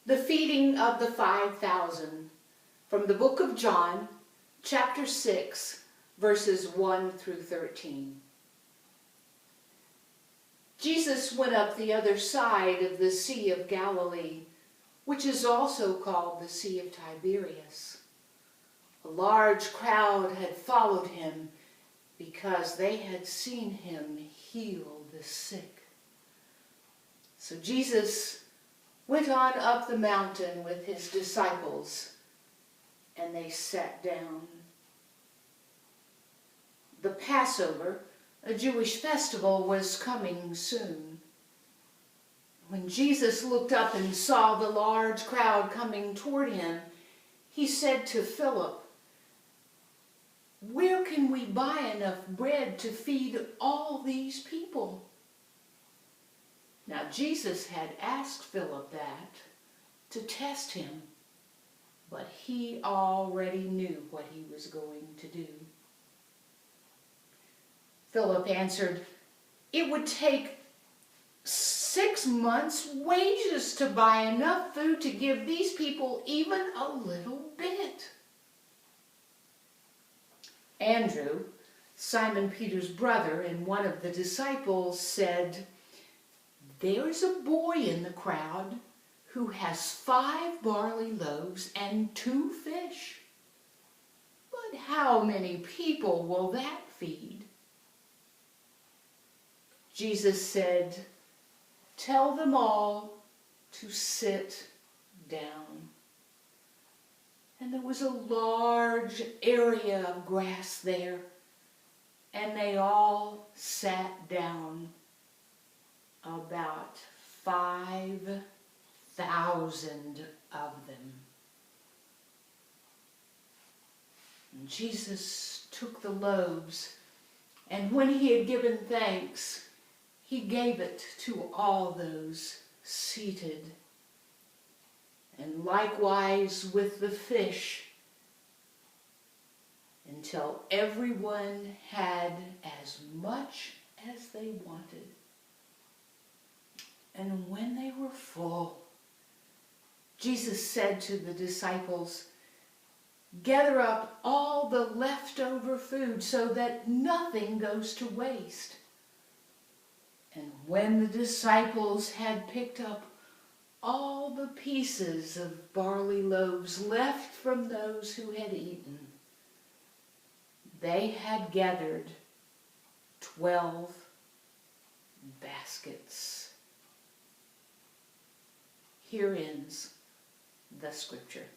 The feeding of the 5,000 from the book of John, chapter 6, verses 1 through 13. Jesus went up the other side of the Sea of Galilee, which is also called the Sea of Tiberias. A large crowd had followed him because they had seen him heal the sick. So Jesus went on up the mountain with his disciples, and they sat down. The Passover, a Jewish festival, was coming soon. When Jesus looked up and saw the large crowd coming toward him, he said to Philip, "Where can we buy enough bread to feed all these people?" Now Jesus had asked Philip that to test him, but he already knew what he was going to do. Philip answered, "It would take 6 months' wages to buy enough food to give these people even a little bit." Andrew, Simon Peter's brother and one of the disciples, said, "There's a boy in the crowd who has 5 barley loaves and 2 fish. But how many people will that feed?" Jesus said, "Tell them all to sit down." And there was a large area of grass there, and they all sat down, about 5,000 of them. And Jesus took the loaves, and when he had given thanks, he gave it to all those seated, and likewise with the fish, until everyone had as much as they wanted. And when they were full, Jesus said to the disciples, "Gather up all the leftover food so that nothing goes to waste." And when the disciples had picked up all the pieces of barley loaves left from those who had eaten, they had gathered 12 baskets. Here ends the scripture.